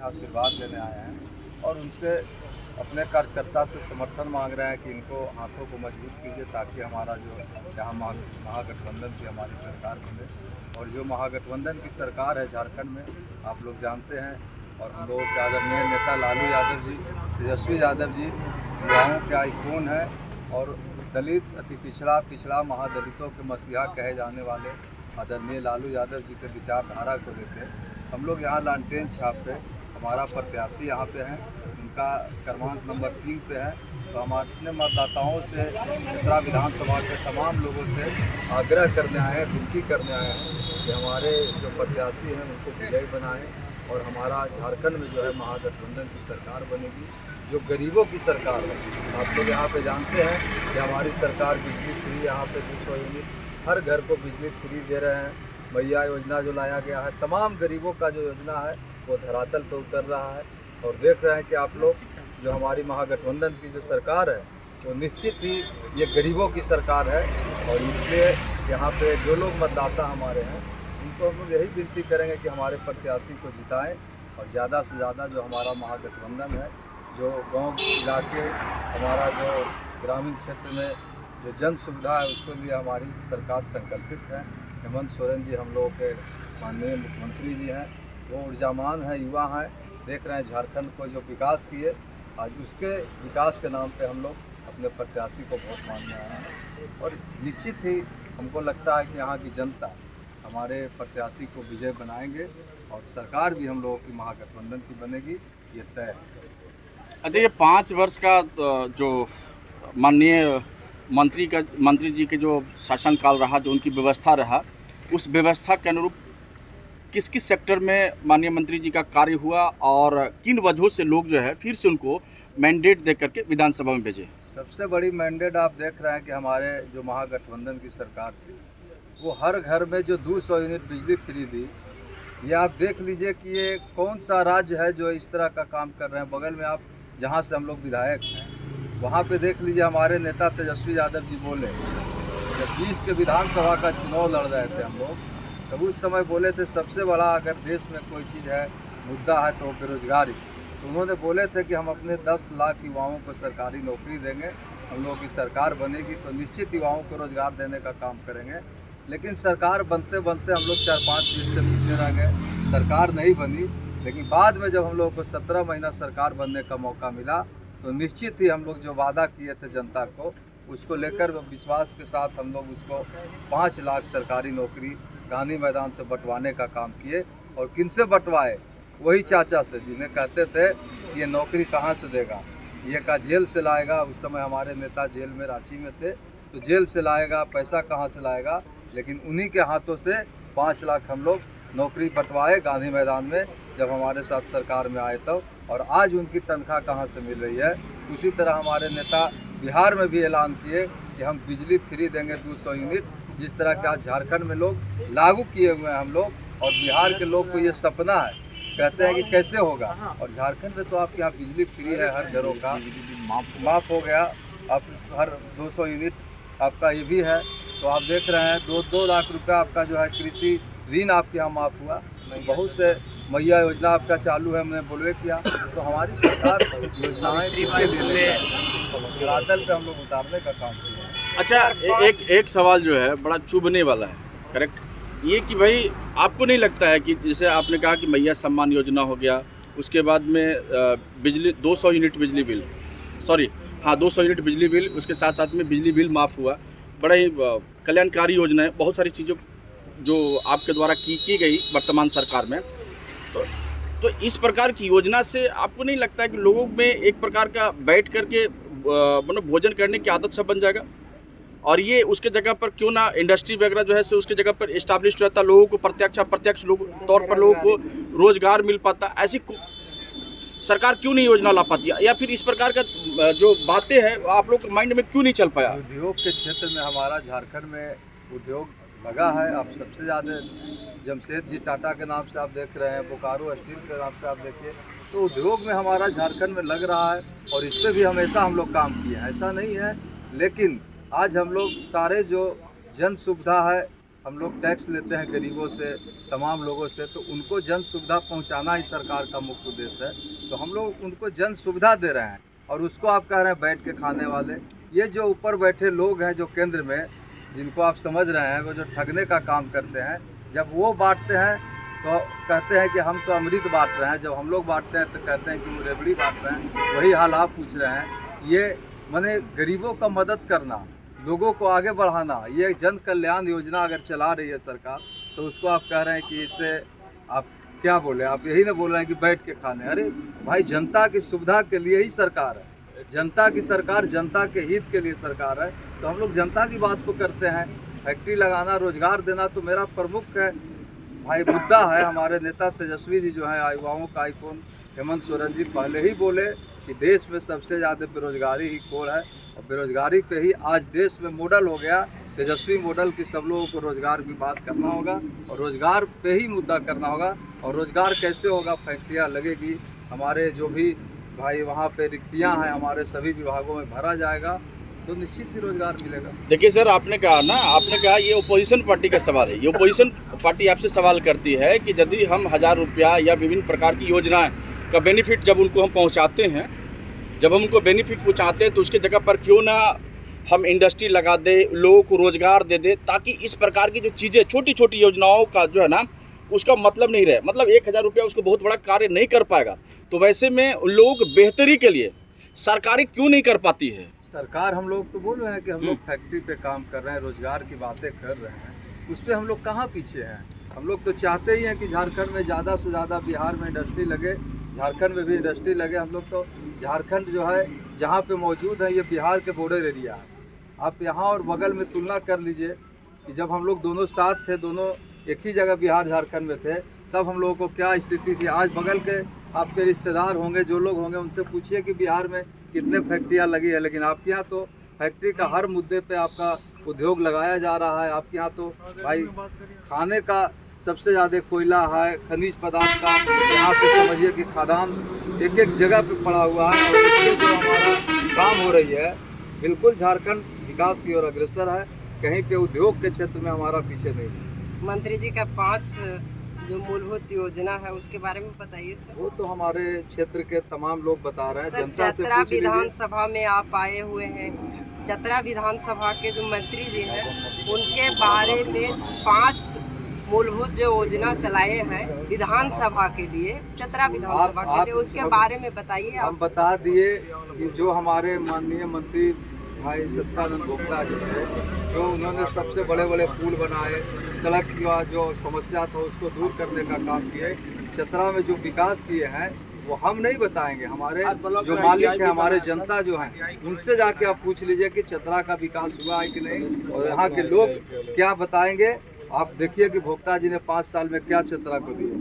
आशीर्वाद लेने आए हैं और उनसे अपने कार्यकर्ता से समर्थन मांग रहे हैं कि इनको हाथों को मजबूत कीजिए ताकि हमारा जो यहाँ महागठबंधन की हमारी सरकार बने। और जो महागठबंधन की सरकार है झारखंड में, आप लोग जानते हैं, और हम लोग के आदरणीय नेता लालू यादव जी, तेजस्वी यादव जी युवाओं के आइकॉन है और दलित अति पिछड़ा महादलितों के मसीहा कहे जाने वाले आदरणीय लालू यादव जी के विचारधारा को लेकर हम लोग यहाँ लालटेन छाप पे हमारा प्रत्याशी यहाँ पे हैं, उनका क्रमांक नंबर 3 पे है। तो हम अपने मतदाताओं से मिश्रा विधानसभा के तमाम लोगों से आग्रह करने आए हैं, विनती करने आए हैं कि हमारे जो प्रत्याशी हैं उनको विजयी बनाएं और हमारा झारखंड में जो है महागठबंधन की सरकार बनेगी, जो गरीबों की सरकार है। आप लोग यहाँ पे जानते हैं कि हमारी सरकार बिजली फ्री यहाँ पे 200 यूनिट हर घर को बिजली फ्री दे रहे हैं। मैया योजना जो लाया गया है, तमाम गरीबों का जो योजना है वो धरातल पर उतर रहा है। और देख रहे हैं कि आप लोग जो हमारी महागठबंधन की जो सरकार है वो निश्चित ही ये गरीबों की सरकार है। और इसलिए यहाँ पे जो लोग मतदाता हमारे हैं उनको हम लोग यही विनती करेंगे कि हमारे प्रत्याशी को जिताएं और ज़्यादा से ज़्यादा जो हमारा महागठबंधन है, जो गांव इलाके हमारा जो ग्रामीण क्षेत्र में जो जन सुविधा है उसके लिए हमारी सरकार संकल्पित है। हेमंत सोरेन जी हम लोगों के माननीय मुख्यमंत्री जी हैं, वो ऊर्जामान हैं, युवा हैं, देख रहे हैं झारखंड को जो विकास किए, आज उसके विकास के नाम पे हम लोग अपने प्रत्याशी को वोट मांगने आए हैं। और निश्चित ही हमको लगता है कि यहाँ की जनता हमारे प्रत्याशी को विजय बनाएंगे और सरकार भी हम लोगों की महागठबंधन की बनेगी, ये तय है। अच्छा, ये 5 वर्ष का जो माननीय मंत्री जी के जो शासनकाल रहा, जो उनकी व्यवस्था रहा, उस व्यवस्था के अनुरूप किस किस सेक्टर में माननीय मंत्री जी का कार्य हुआ और किन वजहों से लोग जो है फिर से उनको मैंडेट दे करके विधानसभा में भेजे? सबसे बड़ी मैंडेट आप देख रहे हैं कि हमारे जो महागठबंधन की सरकार थी वो हर घर में जो 200 यूनिट बिजली फ्री दी। ये आप देख लीजिए कि ये कौन सा राज्य है जो इस तरह का काम कर रहे हैं। बगल में आप जहाँ से हम लोग विधायक हैं वहाँ पे देख लीजिए, हमारे नेता तेजस्वी यादव जी बोले जब 20 के विधानसभा का चुनाव लड़ रहे थे हम लोग, तब उस समय बोले थे सबसे बड़ा अगर देश में कोई चीज़ है, मुद्दा है तो बेरोजगारी। तो उन्होंने बोले थे कि हम अपने 10 लाख युवाओं को सरकारी नौकरी देंगे, हम लोगों की सरकार बनेगी तो निश्चित युवाओं को रोजगार देने का काम करेंगे। लेकिन सरकार बनते बनते हम लोग 4-5 सीट से पीछे रह गए, सरकार नहीं बनी। लेकिन बाद में जब हम लोगों को 17 महीना सरकार बनने का मौका मिला तो निश्चित ही हम लोग जो वादा किए थे जनता को, उसको लेकर विश्वास के साथ हम लोग उसको 5 लाख सरकारी नौकरी गांधी मैदान से बंटवाने का काम किए। और किनसे बंटवाए? वही चाचा से, जिन्हें कहते थे कि ये नौकरी कहाँ से देगा, ये का जेल से लाएगा। उस समय हमारे नेता जेल में रांची में थे, तो जेल से लाएगा, पैसा कहाँ से लाएगा। लेकिन उन्हीं के हाथों से 5 लाख हम लोग नौकरी बंटवाए गांधी मैदान में जब हमारे साथ सरकार में आए तब। और आज उनकी तनख्वाह कहाँ से मिल रही है। उसी तरह हमारे नेता बिहार में भी ऐलान किए कि हम बिजली फ्री देंगे 200 यूनिट, जिस तरह के आज झारखंड में लोग लागू किए हुए हैं हम लोग। और बिहार के लोग को ये सपना है, कहते हैं कि कैसे होगा। और झारखंड में तो आपके यहाँ बिजली फ्री है, हर घरों का माफ़ हो गया, आप हर 200 यूनिट आपका ये भी है। तो आप देख रहे हैं 2 लाख रुपया आपका जो है कृषि ऋण आपके यहाँ माफ़ हुआ। बहुत से मैया योजना आपका चालू है, हमने बोलवे किया। तो हमारी सरकार योजनाएँ इसके लिए धरातल पे हम लोग उतारने का काम किया है। अच्छा, एक सवाल जो है बड़ा चुभने वाला है, करेक्ट, ये कि भाई आपको नहीं लगता है कि जैसे आपने कहा कि मैया सम्मान योजना हो गया, उसके बाद में बिजली 200 यूनिट बिजली बिल, 200 यूनिट बिजली बिल, उसके साथ साथ में बिजली बिल माफ़ हुआ, बड़ा ही कल्याणकारी योजना है, बहुत सारी चीज़ों जो आपके द्वारा की गई वर्तमान सरकार में। तो इस प्रकार की योजना से आपको नहीं लगता है कि लोगों में एक प्रकार का बैठ करके भोजन करने की आदत सब बन जाएगा? और ये उसके जगह पर क्यों ना इंडस्ट्री वगैरह जो है से उसके जगह पर इस्टाब्लिश रहता, लोगों को प्रत्यक्ष तौर पर लोगों को रोजगार मिल पाता। ऐसी सरकार क्यों नहीं योजना ला पाती है, या फिर इस प्रकार का जो बातें हैं आप लोग के माइंड में क्यों नहीं चल पाया? उद्योग के क्षेत्र में हमारा झारखंड में उद्योग लगा है। आप सबसे ज़्यादा जमशेद जी टाटा के नाम से आप देख रहे हैं, बोकारो स्टील के नाम से आप देखिए, तो उद्योग में हमारा झारखंड में लग रहा है। और इस पर भी हमेशा हम लोग काम किए हैं, ऐसा नहीं है। लेकिन आज हम लोग सारे जो जन सुविधा है हम लोग टैक्स लेते हैं गरीबों से, तमाम लोगों से, तो उनको जन सुविधा पहुंचाना ही सरकार का मुख्य उद्देश्य है। तो हम लोग उनको जन सुविधा दे रहे हैं और उसको आप कह रहे हैं बैठ के खाने वाले। ये जो ऊपर बैठे लोग हैं जो केंद्र में, जिनको आप समझ रहे हैं, वो जो ठगने का काम करते हैं, जब वो बांटते हैं तो कहते हैं कि हम तो अमृत बांट रहे हैं, जब हम लोग बांटते हैं तो कहते हैं कि वो रेबड़ी बांट रहे हैं। वही हाल आप पूछ रहे हैं। ये माने गरीबों का मदद करना, लोगों को आगे बढ़ाना, ये जन कल्याण योजना अगर चला रही है सरकार, तो उसको आप कह रहे हैं कि इससे आप क्या बोले, आप यही ना बोल रहे हैं कि बैठ के खाने। अरे भाई, जनता की सुविधा के लिए ही सरकार है, जनता की सरकार, जनता के हित के लिए सरकार है, तो हम लोग जनता की बात को करते हैं। फैक्ट्री लगाना, रोजगार देना तो मेरा प्रमुख है भाई मुद्दा है। हमारे नेता तेजस्वी जी जो हैं, युवाओं का आइकॉन हेमंत सोरेन जी पहले ही बोले कि देश में सबसे ज़्यादा बेरोजगारी ही कोर है, और बेरोजगारी पे ही आज देश में मॉडल हो गया तेजस्वी मॉडल की। सब लोगों को रोजगार की बात करना होगा और रोजगार पे ही मुद्दा करना होगा। और रोजगार कैसे होगा? फैक्ट्रियाँ लगेगी, हमारे जो भी भाई वहाँ पे रिक्तियाँ हैं हमारे सभी विभागों में भरा जाएगा, तो निश्चित ही रोजगार मिलेगा। देखिए सर, आपने कहा ये ओपोजिशन पार्टी का सवाल है। ये ओपोजिशन पार्टी आपसे सवाल करती है कि यदि हम 1000 रुपया या विभिन्न प्रकार की योजनाएं का बेनिफिट जब उनको हम पहुंचाते हैं, तो उसके जगह पर क्यों ना हम इंडस्ट्री लगा दे, लोगों को रोजगार दे दे, ताकि इस प्रकार की जो चीज़ें, छोटी छोटी योजनाओं का जो है ना, उसका मतलब नहीं रहे। मतलब 1000 रुपया उसको बहुत बड़ा कार्य नहीं कर पाएगा। तो वैसे में उन लोगों की बेहतरी के लिए सरकारें क्यों नहीं कर पाती है? सरकार, हम लोग तो बोल रहे हैं कि हम लोग फैक्ट्री पे काम कर रहे हैं, रोजगार की बातें कर रहे हैं, उस पर हम लोग कहाँ पीछे हैं? हम लोग तो चाहते ही हैं कि झारखंड में ज़्यादा से ज़्यादा, बिहार में इंडस्ट्री लगे, झारखंड में भी इंडस्ट्री लगे। हम लोग तो झारखंड जो है जहाँ पे मौजूद है, ये बिहार के बॉर्डर एरिया है। आप यहाँ और बगल में तुलना कर लीजिए कि जब हम लोग दोनों साथ थे, दोनों एक ही जगह बिहार झारखंड में थे, तब हम लोगों को क्या स्थिति थी। आज बगल के आपके रिश्तेदार होंगे, जो लोग होंगे, उनसे पूछिए कि बिहार में कितने फैक्ट्रियाँ लगी है, लेकिन आपके यहाँ तो फैक्ट्री का हर मुद्दे पे आपका उद्योग लगाया जा रहा है। आपके यहाँ तो भाई खाने का सबसे ज़्यादा कोयला है, खनिज पदार्थ का यहाँ पे समझिए कि खादान एक एक जगह पे पड़ा हुआ है। और इससे जो हमारा काम हो रही है, बिल्कुल झारखंड विकास की ओर अग्रसर है, कहीं पे उद्योग के क्षेत्र में हमारा पीछे नहीं है। मंत्री जी का 5 जो मूलभूत योजना है उसके बारे में बताइए सर। वो तो हमारे क्षेत्र के तमाम लोग बता रहे हैं, सर, जनता से चतरा पूछ लीजिए। विधानसभा में आप आए हुए हैं, चतरा विधानसभा के जो मंत्री जी हैं उनके बारे में 5 मूलभूत जो योजना चलाए हैं विधानसभा के लिए, चतरा विधानसभा के लिए, उसके बारे में बताइए। हम बता दिए कि जो हमारे माननीय मंत्री भाई सत्यानंद भोक्ता जी थे, जो उन्होंने सबसे बड़े बड़े पुल बनाए, सड़क की जो समस्या था उसको दूर करने का काम किए, चतरा में जो विकास किए हैं वो हम नहीं बताएंगे। हमारे जो मालिक हैं, हमारे जनता जो हैं, उनसे जाके आप पूछ लीजिए कि चतरा का विकास हुआ है कि नहीं, और यहाँ के लोग क्या बताएंगे। आप देखिए कि भोक्ता जी ने 5 साल में क्या चतरा को दिया,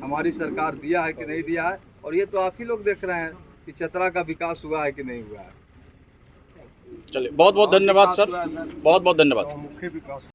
हमारी सरकार दिया है कि नहीं दिया है, और ये तो आप ही लोग देख रहे हैं कि चतरा का विकास हुआ है कि नहीं हुआ है। चलिए, बहुत बहुत धन्यवाद सर, बहुत बहुत धन्यवाद। मुख्य विकास